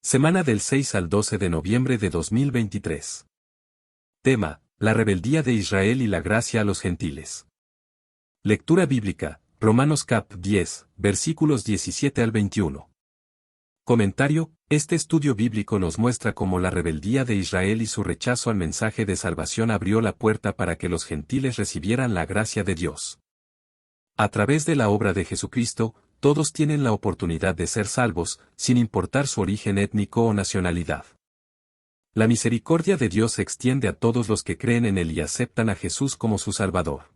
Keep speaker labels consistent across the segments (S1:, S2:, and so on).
S1: Semana del 6 al 12 de noviembre de 2023. Tema: la rebeldía de Israel y la gracia a los gentiles. Lectura bíblica: Romanos cap. 10, versículos 17 al 21. Comentario: este estudio bíblico nos muestra cómo la rebeldía de Israel y su rechazo al mensaje de salvación abrió la puerta para que los gentiles recibieran la gracia de Dios. A través de la obra de Jesucristo, todos tienen la oportunidad de ser salvos, sin importar su origen étnico o nacionalidad. La misericordia de Dios se extiende a todos los que creen en Él y aceptan a Jesús como su Salvador.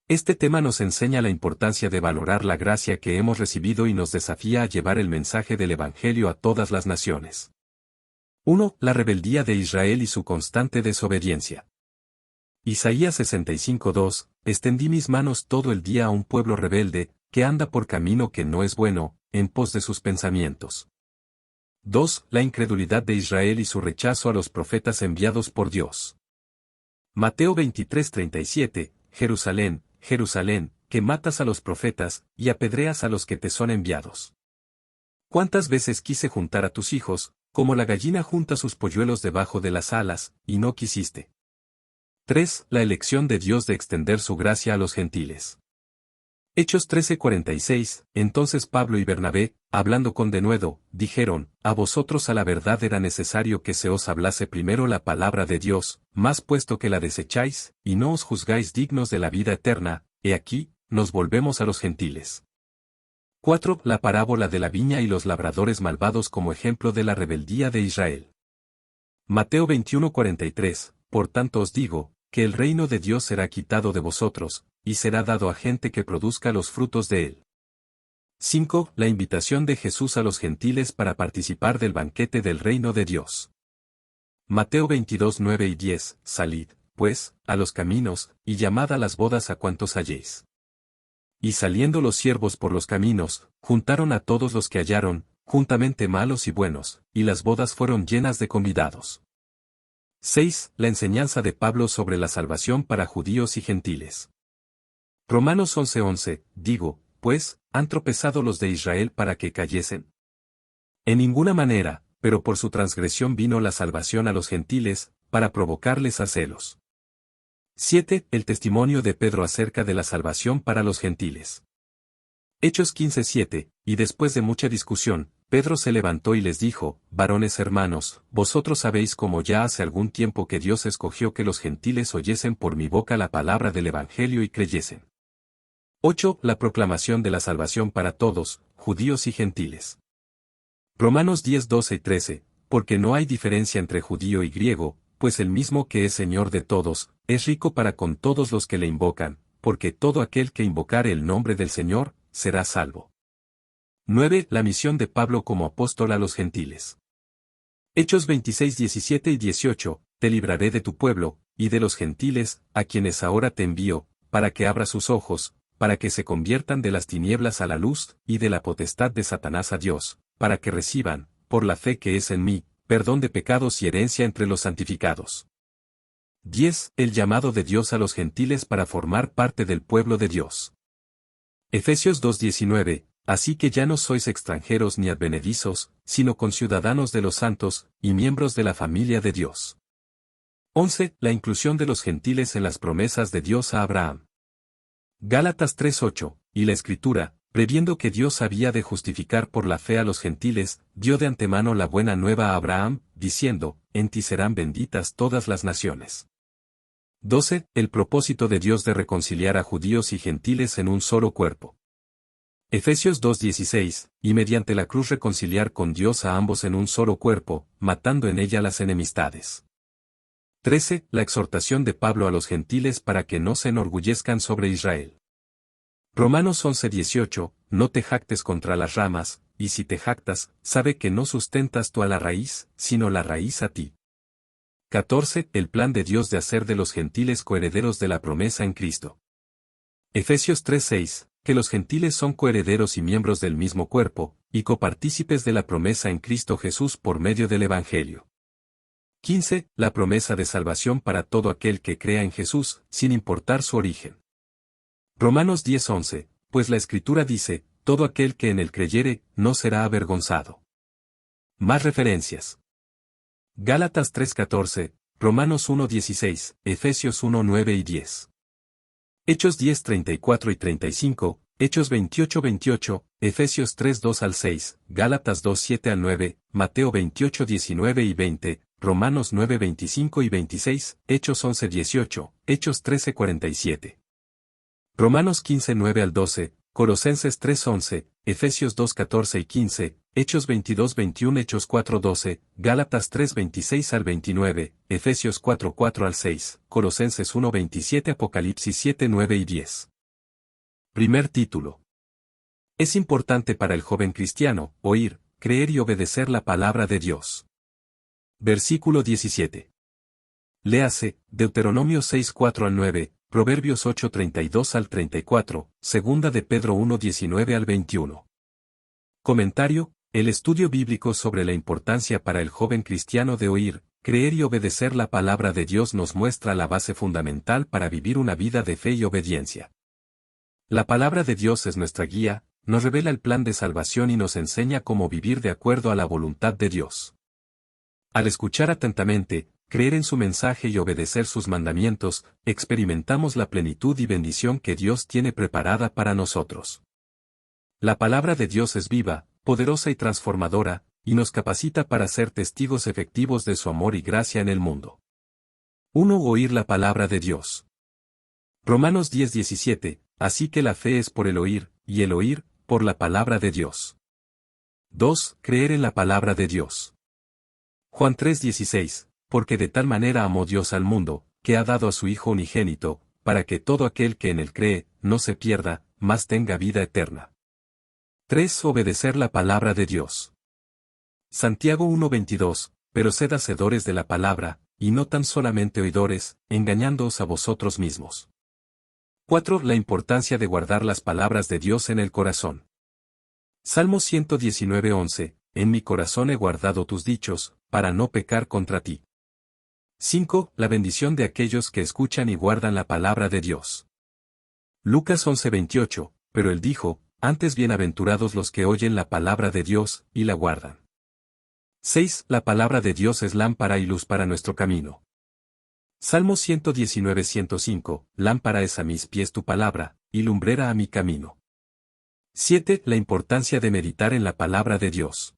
S1: Este tema nos enseña la importancia de valorar la gracia que hemos recibido y nos desafía a llevar el mensaje del Evangelio a todas las naciones. 1. La rebeldía de Israel y su constante desobediencia. Isaías 65:2, extendí mis manos todo el día a un pueblo rebelde, que anda por camino que no es bueno, en pos de sus pensamientos. 2. La incredulidad de Israel y su rechazo a los profetas enviados por Dios. Mateo 23:37, Jerusalén, Jerusalén, que matas a los profetas, y apedreas a los que te son enviados. ¿Cuántas veces quise juntar a tus hijos, como la gallina junta sus polluelos debajo de las alas, y no quisiste? 3. La elección de Dios de extender su gracia a los gentiles. Hechos 13:46, entonces Pablo y Bernabé, hablando con denuedo, dijeron: a vosotros a la verdad era necesario que se os hablase primero la palabra de Dios, mas puesto que la desecháis, y no os juzgáis dignos de la vida eterna, he aquí, nos volvemos a los gentiles. 4. La parábola de la viña y los labradores malvados como ejemplo de la rebeldía de Israel. Mateo 21:43, por tanto os digo, que el reino de Dios será quitado de vosotros, y será dado a gente que produzca los frutos de él. 5. La invitación de Jesús a los gentiles para participar del banquete del reino de Dios. Mateo 22:9 y 10, salid, pues, a los caminos, y llamad a las bodas a cuantos halléis. Y saliendo los siervos por los caminos, juntaron a todos los que hallaron, juntamente malos y buenos, y las bodas fueron llenas de convidados. 6. La enseñanza de Pablo sobre la salvación para judíos y gentiles. Romanos 11:11, digo, pues, ¿han tropezado los de Israel para que cayesen? En ninguna manera, pero por su transgresión vino la salvación a los gentiles, para provocarles a celos. 7. El testimonio de Pedro acerca de la salvación para los gentiles. Hechos 15:7, y después de mucha discusión, Pedro se levantó y les dijo: varones hermanos, vosotros sabéis cómo ya hace algún tiempo que Dios escogió que los gentiles oyesen por mi boca la palabra del Evangelio y creyesen. 8. La proclamación de la salvación para todos, judíos y gentiles. Romanos 10:12 y 13, porque no hay diferencia entre judío y griego, pues el mismo que es Señor de todos, es rico para con todos los que le invocan, porque todo aquel que invocare el nombre del Señor, será salvo. 9. La misión de Pablo como apóstol a los gentiles. Hechos 26:17 y 18, te libraré de tu pueblo, y de los gentiles, a quienes ahora te envío, para que abra sus ojos, para que se conviertan de las tinieblas a la luz, y de la potestad de Satanás a Dios, para que reciban, por la fe que es en mí, perdón de pecados y herencia entre los santificados. 10. El llamado de Dios a los gentiles para formar parte del pueblo de Dios. Efesios 2:19, así que ya no sois extranjeros ni advenedizos, sino conciudadanos de los santos, y miembros de la familia de Dios. 11. La inclusión de los gentiles en las promesas de Dios a Abraham. Gálatas 3:8, y la Escritura, previendo que Dios había de justificar por la fe a los gentiles, dio de antemano la buena nueva a Abraham, diciendo: en ti serán benditas todas las naciones. 12. El propósito de Dios de reconciliar a judíos y gentiles en un solo cuerpo. Efesios 2:16, y mediante la cruz reconciliar con Dios a ambos en un solo cuerpo, matando en ella las enemistades. 13. La exhortación de Pablo a los gentiles para que no se enorgullezcan sobre Israel. Romanos 11:18, no te jactes contra las ramas, y si te jactas, sabe que no sustentas tú a la raíz, sino la raíz a ti. 14. El plan de Dios de hacer de los gentiles coherederos de la promesa en Cristo. Efesios 3:6, que los gentiles son coherederos y miembros del mismo cuerpo, y copartícipes de la promesa en Cristo Jesús por medio del Evangelio. 15. La promesa de salvación para todo aquel que crea en Jesús, sin importar su origen. Romanos 10:11, pues la Escritura dice: todo aquel que en él creyere, no será avergonzado. Más referencias. Gálatas 3:14, Romanos 1:16, Efesios 1:9 y 10. Hechos 10:34 y 35, Hechos 28:28, Efesios 3:2 al 6, Gálatas 2:7 al 9, Mateo 28:19 y 20, Romanos 9:25 y 26, Hechos 11:18, Hechos 13:47. Romanos 15:9 al 12, Colosenses 3:11, Efesios 2:14 y 15, Hechos 22:21, Hechos 4:12, Gálatas 3:26 al 29, Efesios 4:4 al 6, Colosenses 1:27, Apocalipsis 7:9 y 10. Primer título. Es importante para el joven cristiano oír, creer y obedecer la palabra de Dios. Versículo 17. Léase, Deuteronomio 6:4 al 9, Proverbios 8:32 al 34, Segunda de Pedro 1:19 al 21. Comentario, el estudio bíblico sobre la importancia para el joven cristiano de oír, creer y obedecer la palabra de Dios nos muestra la base fundamental para vivir una vida de fe y obediencia. La palabra de Dios es nuestra guía, nos revela el plan de salvación y nos enseña cómo vivir de acuerdo a la voluntad de Dios. Al escuchar atentamente, creer en su mensaje y obedecer sus mandamientos, experimentamos la plenitud y bendición que Dios tiene preparada para nosotros. La palabra de Dios es viva, poderosa y transformadora, y nos capacita para ser testigos efectivos de su amor y gracia en el mundo. 1. Oír la palabra de Dios. Romanos 10:17, así que la fe es por el oír, y el oír, por la palabra de Dios. 2. Creer en la palabra de Dios. Juan 3:16, porque de tal manera amó Dios al mundo, que ha dado a su Hijo unigénito, para que todo aquel que en él cree, no se pierda, mas tenga vida eterna. 3. Obedecer la palabra de Dios. Santiago 1:22, pero sed hacedores de la palabra, y no tan solamente oidores, engañándoos a vosotros mismos. 4. La importancia de guardar las palabras de Dios en el corazón. Salmo 119:11, en mi corazón he guardado tus dichos, para no pecar contra ti. 5. La bendición de aquellos que escuchan y guardan la palabra de Dios. Lucas 11:28, pero él dijo, antes bienaventurados los que oyen la palabra de Dios, y la guardan. 6. La palabra de Dios es lámpara y luz para nuestro camino. Salmo 119:105, lámpara es a mis pies tu palabra, y lumbrera a mi camino. 7. La importancia de meditar en la palabra de Dios.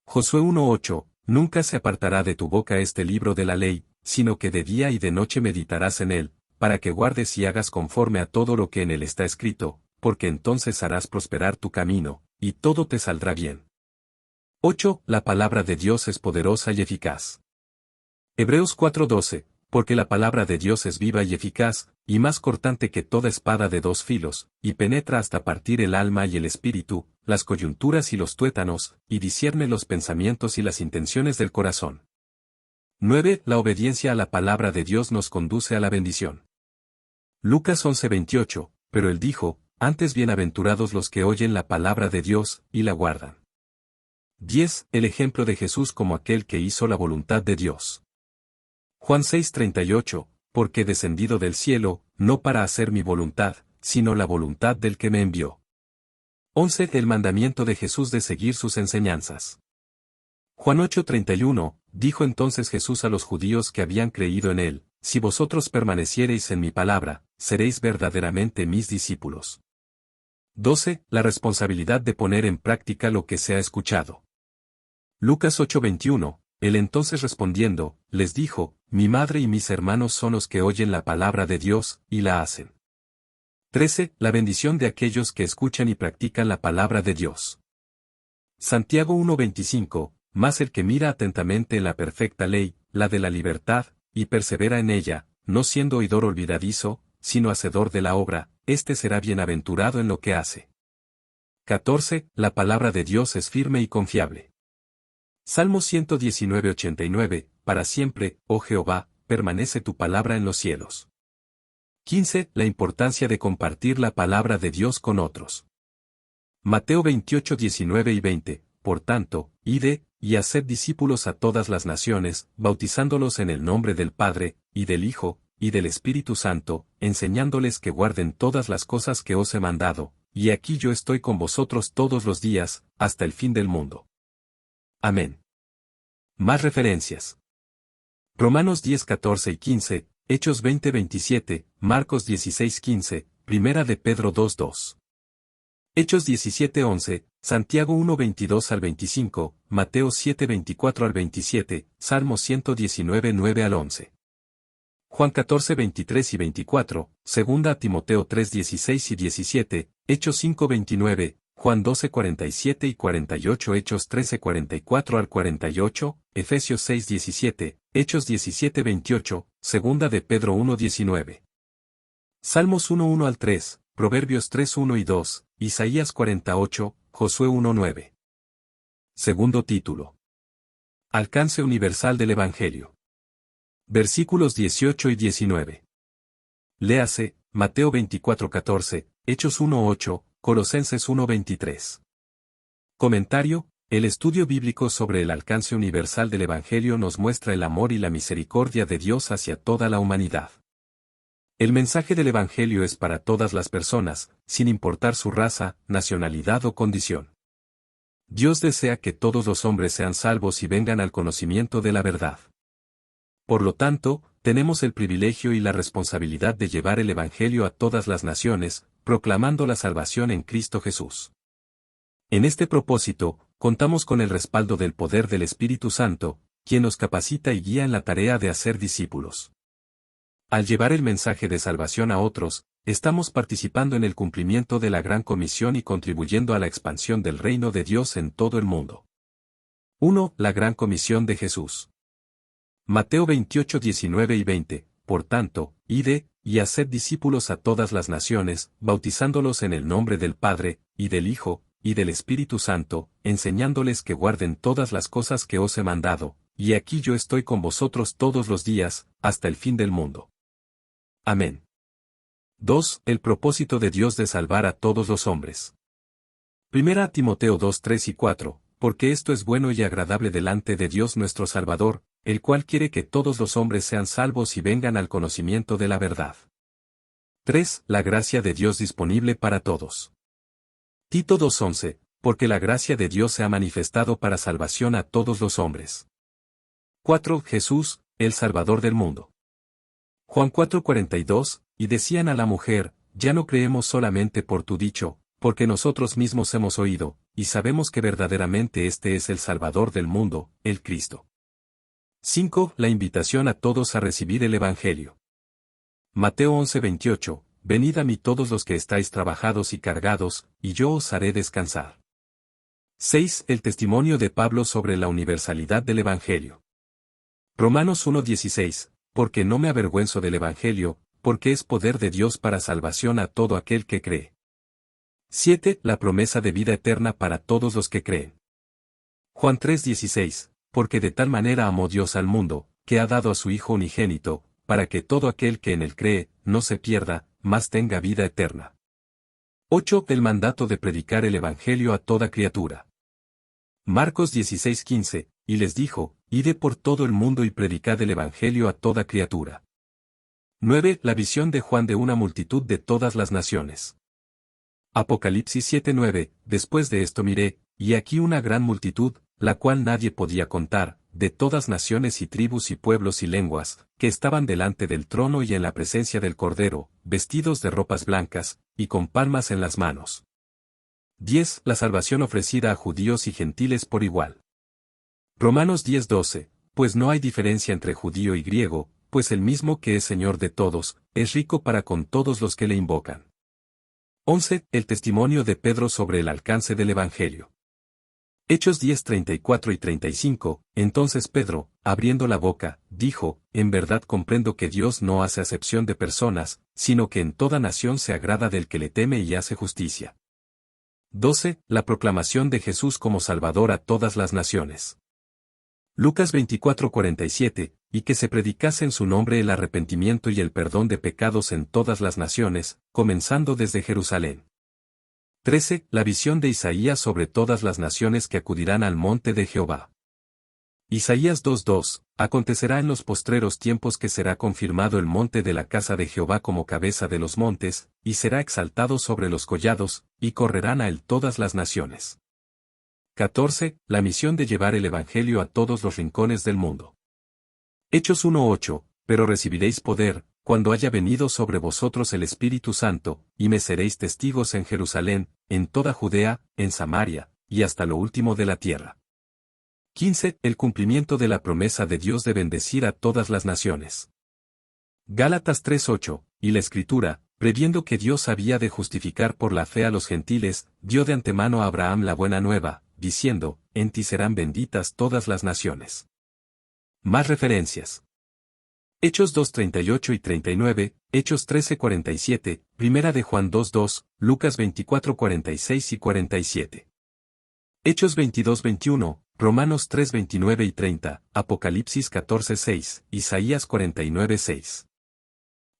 S1: Josué 1:8, nunca se apartará de tu boca este libro de la ley, sino que de día y de noche meditarás en él, para que guardes y hagas conforme a todo lo que en él está escrito, porque entonces harás prosperar tu camino, y todo te saldrá bien. 8. La palabra de Dios es poderosa y eficaz. Hebreos 4:12, porque la palabra de Dios es viva y eficaz, y más cortante que toda espada de dos filos, y penetra hasta partir el alma y el espíritu, las coyunturas y los tuétanos, y discierne los pensamientos y las intenciones del corazón. 9. La obediencia a la palabra de Dios nos conduce a la bendición. Lucas 11:28, pero él dijo, antes bienaventurados los que oyen la palabra de Dios, y la guardan. 10. El ejemplo de Jesús como aquel que hizo la voluntad de Dios. Juan 6:38, porque he descendido del cielo, no para hacer mi voluntad, sino la voluntad del que me envió. 11. El mandamiento de Jesús de seguir sus enseñanzas. Juan 8:31, dijo entonces Jesús a los judíos que habían creído en él, si vosotros permaneciereis en mi palabra, seréis verdaderamente mis discípulos. 12. La responsabilidad de poner en práctica lo que se ha escuchado. Lucas 8:21, él entonces respondiendo, les dijo, mi madre y mis hermanos son los que oyen la palabra de Dios, y la hacen. 13. La bendición de aquellos que escuchan y practican la palabra de Dios. Santiago 1:25, mas el que mira atentamente en la perfecta ley, la de la libertad, y persevera en ella, no siendo oidor olvidadizo, sino hacedor de la obra, éste será bienaventurado en lo que hace. 14. La palabra de Dios es firme y confiable. Salmo 119:89, para siempre, oh Jehová, permanece tu palabra en los cielos. 15. La importancia de compartir la palabra de Dios con otros. Mateo 28:19 y 20, por tanto, id, y haced discípulos a todas las naciones, bautizándolos en el nombre del Padre, y del Hijo, y del Espíritu Santo, enseñándoles que guarden todas las cosas que os he mandado, y aquí yo estoy con vosotros todos los días, hasta el fin del mundo. Amén. Más referencias. Romanos 10, 14 y 15, Hechos 20, 27, Marcos 16, 15, Primera de Pedro 2, 2. Hechos 17, 11, Santiago 1, 22 al 25, Mateo 7, 24 al 27, Salmos 119, 9 al 11. Juan 14, 23 y 24, Segunda a Timoteo 3, 16 y 17, Hechos 5, 29, Juan 12, 47 y 48, Hechos 13, 44 al 48, Efesios 6, 17, Hechos 17, 28, Segunda de Pedro 1, 19. Salmos 1, 1 al 3, Proverbios 3, 1 y 2, Isaías 48, Josué 1, 9. Segundo título. Alcance universal del Evangelio. Versículos 18 y 19. Léase, Mateo 24, 14, Hechos 1, 8, Colosenses 1, 23. Comentario: el estudio bíblico sobre el alcance universal del Evangelio nos muestra el amor y la misericordia de Dios hacia toda la humanidad. El mensaje del Evangelio es para todas las personas, sin importar su raza, nacionalidad o condición. Dios desea que todos los hombres sean salvos y vengan al conocimiento de la verdad. Por lo tanto, tenemos el privilegio y la responsabilidad de llevar el Evangelio a todas las naciones, proclamando la salvación en Cristo Jesús. En este propósito, contamos con el respaldo del poder del Espíritu Santo, quien nos capacita y guía en la tarea de hacer discípulos. Al llevar el mensaje de salvación a otros, estamos participando en el cumplimiento de la Gran Comisión y contribuyendo a la expansión del reino de Dios en todo el mundo. 1. La Gran Comisión de Jesús. Mateo 28, 19 y 20, por tanto, id, y haced discípulos a todas las naciones, bautizándolos en el nombre del Padre, y del Hijo, y del Espíritu Santo, enseñándoles que guarden todas las cosas que os he mandado, y aquí yo estoy con vosotros todos los días, hasta el fin del mundo. Amén. 2. El propósito de Dios de salvar a todos los hombres. 1 Timoteo 2, 3 y 4, porque esto es bueno y agradable delante de Dios nuestro Salvador, el cual quiere que todos los hombres sean salvos y vengan al conocimiento de la verdad. 3. La gracia de Dios disponible para todos. Tito 2:11, porque la gracia de Dios se ha manifestado para salvación a todos los hombres. 4. Jesús, el Salvador del mundo. Juan 4:42, y decían a la mujer, ya no creemos solamente por tu dicho, porque nosotros mismos hemos oído, y sabemos que verdaderamente este es el Salvador del mundo, el Cristo. 5. La invitación a todos a recibir el Evangelio. Mateo 11:28, venid a mí todos los que estáis trabajados y cargados, y yo os haré descansar. 6. El testimonio de Pablo sobre la universalidad del Evangelio. Romanos 1:16, porque no me avergüenzo del Evangelio, porque es poder de Dios para salvación a todo aquel que cree. 7. La promesa de vida eterna para todos los que creen. Juan 3:16, porque de tal manera amó Dios al mundo, que ha dado a su Hijo unigénito, para que todo aquel que en él cree, no se pierda, mas tenga vida eterna. 8. El mandato de predicar el Evangelio a toda criatura. Marcos 16:15, y les dijo, id por todo el mundo y predicad el Evangelio a toda criatura. 9. La visión de Juan de una multitud de todas las naciones. Apocalipsis 7:9, después de esto miré, y aquí una gran multitud, la cual nadie podía contar, de todas naciones y tribus y pueblos y lenguas, que estaban delante del trono y en la presencia del Cordero, vestidos de ropas blancas, y con palmas en las manos. 10. La salvación ofrecida a judíos y gentiles por igual. Romanos 10:12, pues no hay diferencia entre judío y griego, pues el mismo que es Señor de todos, es rico para con todos los que le invocan. 11. El testimonio de Pedro sobre el alcance del Evangelio. Hechos 10:34 y 35, entonces Pedro, abriendo la boca, dijo, en verdad comprendo que Dios no hace acepción de personas, sino que en toda nación se agrada del que le teme y hace justicia. 12. La proclamación de Jesús como Salvador a todas las naciones. Lucas 24:47, y que se predicase en su nombre el arrepentimiento y el perdón de pecados en todas las naciones, comenzando desde Jerusalén. 13. La visión de Isaías sobre todas las naciones que acudirán al monte de Jehová. Isaías 2:2, acontecerá en los postreros tiempos que será confirmado el monte de la casa de Jehová como cabeza de los montes, y será exaltado sobre los collados, y correrán a él todas las naciones. 14. La misión de llevar el Evangelio a todos los rincones del mundo. Hechos 1:8. Pero recibiréis poder, cuando haya venido sobre vosotros el Espíritu Santo, y me seréis testigos en Jerusalén, en toda Judea, en Samaria, y hasta lo último de la tierra. 15. El cumplimiento de la promesa de Dios de bendecir a todas las naciones. Gálatas 3:8. Y la Escritura, previendo que Dios había de justificar por la fe a los gentiles, dio de antemano a Abraham la buena nueva, diciendo, en ti serán benditas todas las naciones. Más referencias. Hechos 2:38 y 39, Hechos 13:47, Primera de Juan 2:2, Lucas 24:46 y 47. Hechos 22:21, Romanos 3:29 y 30, Apocalipsis 14:6, Isaías 49:6.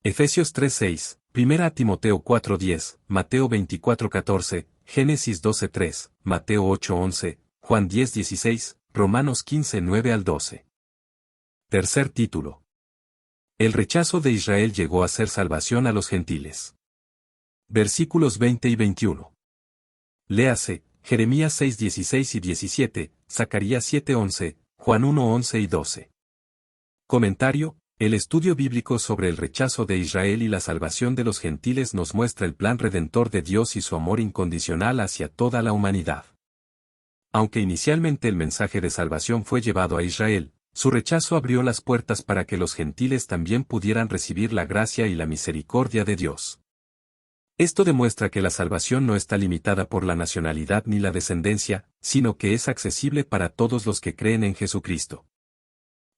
S1: Efesios 3:6, Primera a Timoteo 4:10, Mateo 24:14, Génesis 12:3, Mateo 8:11, Juan 10:16, Romanos 15:9 al 12. Tercer título. El rechazo de Israel llegó a ser salvación a los gentiles. Versículos 20 y 21. Léase, Jeremías 6:16 y 17, Zacarías 7:11, Juan 1:11 y 12. Comentario. El estudio bíblico sobre el rechazo de Israel y la salvación de los gentiles nos muestra el plan redentor de Dios y su amor incondicional hacia toda la humanidad. Aunque inicialmente el mensaje de salvación fue llevado a Israel, su rechazo abrió las puertas para que los gentiles también pudieran recibir la gracia y la misericordia de Dios. Esto demuestra que la salvación no está limitada por la nacionalidad ni la descendencia, sino que es accesible para todos los que creen en Jesucristo.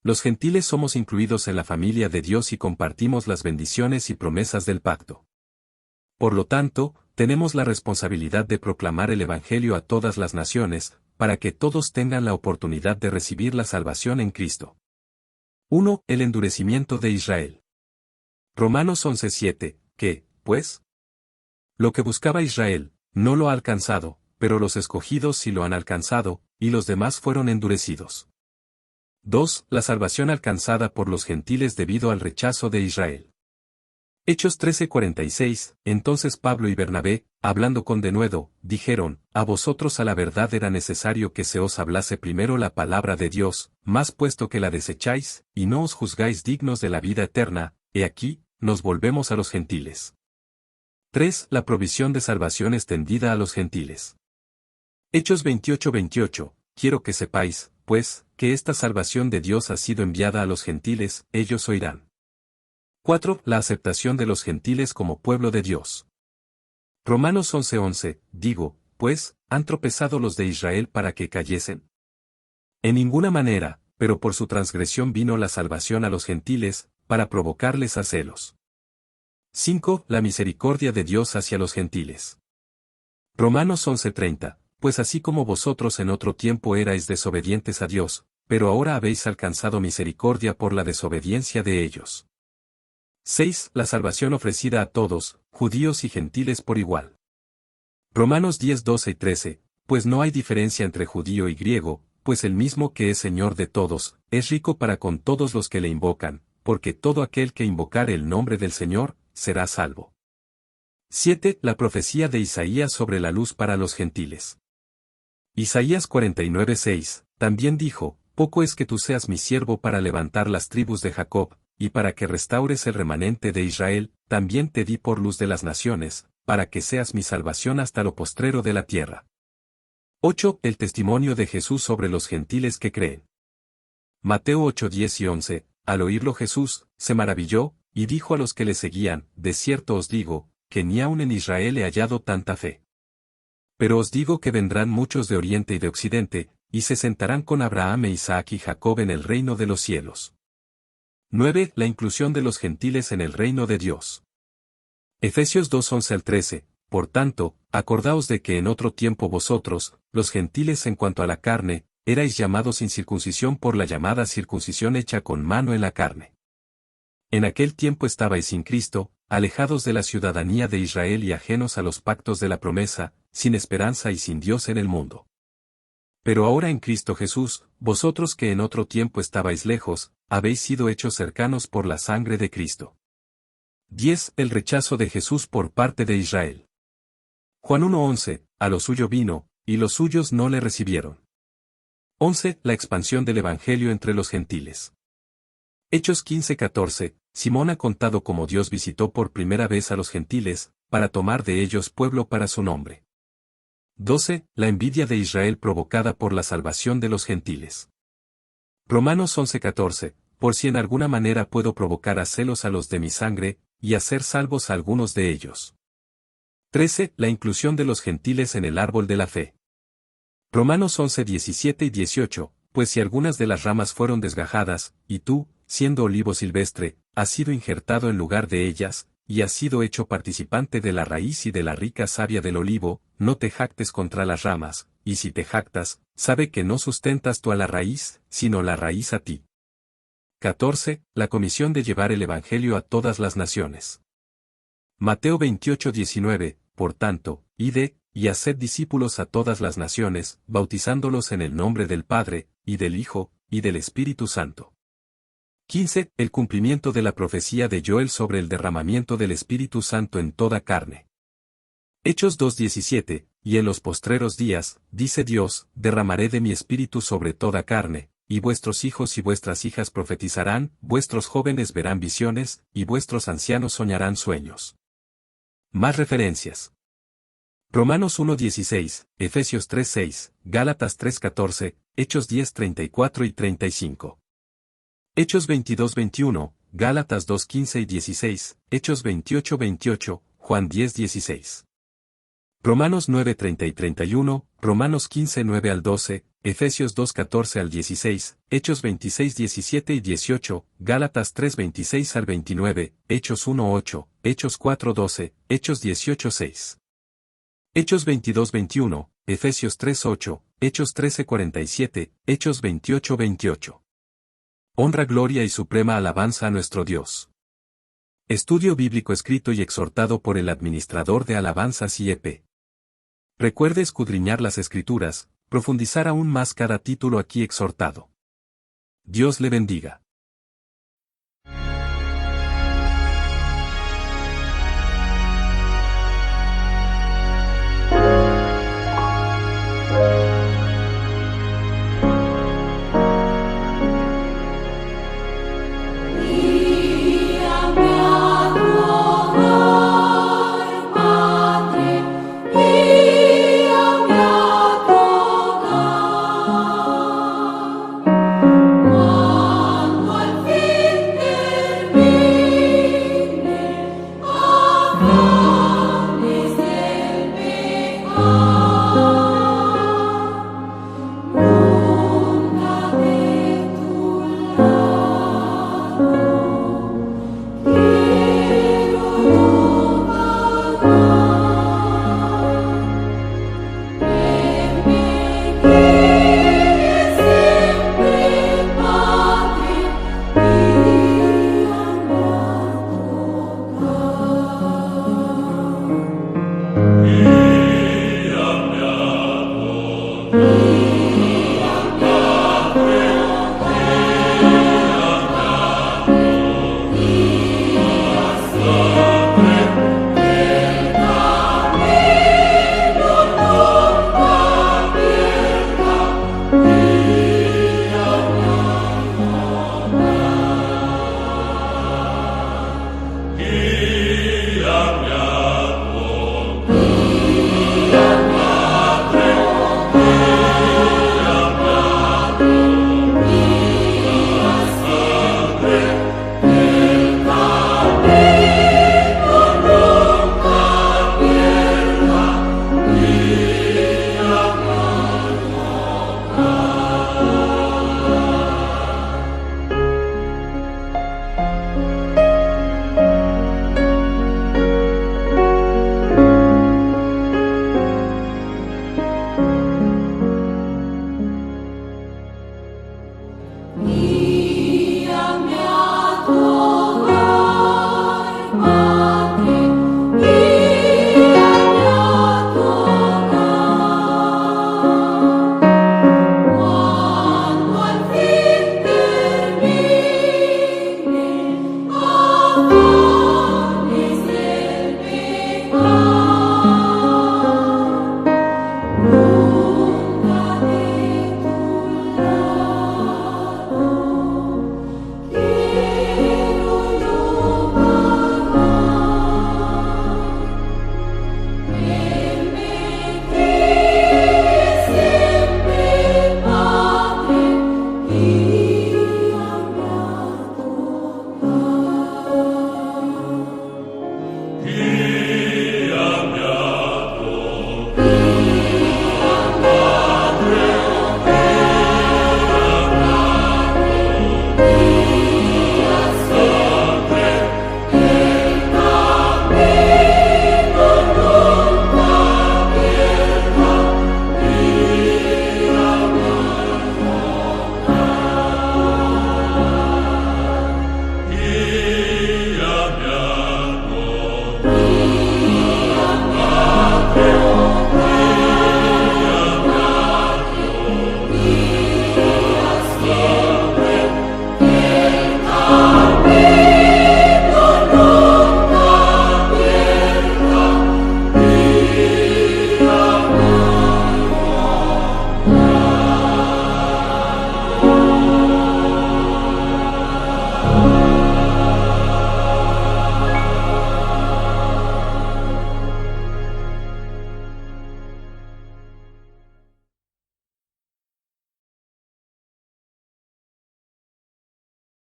S1: Los gentiles somos incluidos en la familia de Dios y compartimos las bendiciones y promesas del pacto. Por lo tanto, tenemos la responsabilidad de proclamar el Evangelio a todas las naciones, para que todos tengan la oportunidad de recibir la salvación en Cristo. 1. El endurecimiento de Israel. Romanos 11:7, que, pues, lo que buscaba Israel, no lo ha alcanzado, pero los escogidos sí lo han alcanzado, y los demás fueron endurecidos. 2. La salvación alcanzada por los gentiles debido al rechazo de Israel. Hechos 13:46, entonces Pablo y Bernabé, hablando con denuedo, dijeron, a vosotros a la verdad era necesario que se os hablase primero la palabra de Dios, mas puesto que la desecháis, y no os juzgáis dignos de la vida eterna, he aquí, nos volvemos a los gentiles. 3. La provisión de salvación extendida a los gentiles. Hechos 28:28, quiero que sepáis, pues, que esta salvación de Dios ha sido enviada a los gentiles, ellos oirán. 4. La aceptación de los gentiles como pueblo de Dios. Romanos 11:11, digo, pues, ¿han tropezado los de Israel para que cayesen? En ninguna manera, pero por su transgresión vino la salvación a los gentiles, para provocarles a celos. 5. La misericordia de Dios hacia los gentiles. Romanos 11:30, pues así como vosotros en otro tiempo erais desobedientes a Dios, pero ahora habéis alcanzado misericordia por la desobediencia de ellos. 6. La salvación ofrecida a todos, judíos y gentiles por igual. Romanos 10:12 y 13, pues no hay diferencia entre judío y griego, pues el mismo que es Señor de todos, es rico para con todos los que le invocan, porque todo aquel que invocare el nombre del Señor, será salvo. 7. La profecía de Isaías sobre la luz para los gentiles. Isaías 49:6, también dijo, poco es que tú seas mi siervo para levantar las tribus de Jacob, y para que restaures el remanente de Israel, también te di por luz de las naciones, para que seas mi salvación hasta lo postrero de la tierra. 8. El testimonio de Jesús sobre los gentiles que creen. Mateo 8:10 y 11, al oírlo Jesús, se maravilló, y dijo a los que le seguían, de cierto os digo, que ni aun en Israel he hallado tanta fe. Pero os digo que vendrán muchos de oriente y de occidente, y se sentarán con Abraham e Isaac y Jacob en el reino de los cielos. 9. La inclusión de los gentiles en el reino de Dios. Efesios 2:11 al 13, por tanto, acordaos de que en otro tiempo vosotros, los gentiles en cuanto a la carne, erais llamados sin circuncisión por la llamada circuncisión hecha con mano en la carne. En aquel tiempo estabais sin Cristo, alejados de la ciudadanía de Israel y ajenos a los pactos de la promesa, sin esperanza y sin Dios en el mundo. Pero ahora en Cristo Jesús, vosotros que en otro tiempo estabais lejos, habéis sido hechos cercanos por la sangre de Cristo. 10. El rechazo de Jesús por parte de Israel. Juan 1:11, a lo suyo vino, y los suyos no le recibieron. 11. La expansión del Evangelio entre los gentiles. Hechos 15:14, Simón ha contado cómo Dios visitó por primera vez a los gentiles, para tomar de ellos pueblo para su nombre. 12. La envidia de Israel provocada por la salvación de los gentiles. Romanos 11:14, por si en alguna manera puedo provocar a celos a los de mi sangre, y hacer salvos a algunos de ellos. 13. La inclusión de los gentiles en el árbol de la fe. Romanos 11:17 y 18, pues si algunas de las ramas fueron desgajadas, y tú, siendo olivo silvestre, has sido injertado en lugar de ellas, y has sido hecho participante de la raíz y de la rica savia del olivo, no te jactes contra las ramas, y si te jactas, sabe que no sustentas tú a la raíz, sino la raíz a ti. 14. La comisión de llevar el Evangelio a todas las naciones. Mateo 28:19, por tanto, id, y haced discípulos a todas las naciones, bautizándolos en el nombre del Padre, y del Hijo, y del Espíritu Santo. 15. El cumplimiento de la profecía de Joel sobre el derramamiento del Espíritu Santo en toda carne. Hechos 2:17, y en los postreros días, dice Dios, derramaré de mi espíritu sobre toda carne, y vuestros hijos y vuestras hijas profetizarán, vuestros jóvenes verán visiones, y vuestros ancianos soñarán sueños. Más referencias. Romanos 1:16, Efesios 3:6, Gálatas 3:14, Hechos 10:34 y 35. Hechos 22:21, Gálatas 2:15 y 16, Hechos 28:28, Juan 10:16. Romanos 9:30 y 31, Romanos 15:9 al 12, Efesios 2:14 al 16, Hechos 26:17 y 18, Gálatas 3:26 al 29, Hechos 1:8, Hechos 4:12, Hechos 18:6. Hechos 22:21, Efesios 3:8, Hechos 13:47, Hechos 28:28. Honra, gloria y suprema alabanza a nuestro Dios. Estudio bíblico escrito y exhortado por el administrador de alabanzas y EP. Recuerde escudriñar las Escrituras, profundizar aún más cada título aquí exhortado. Dios le bendiga.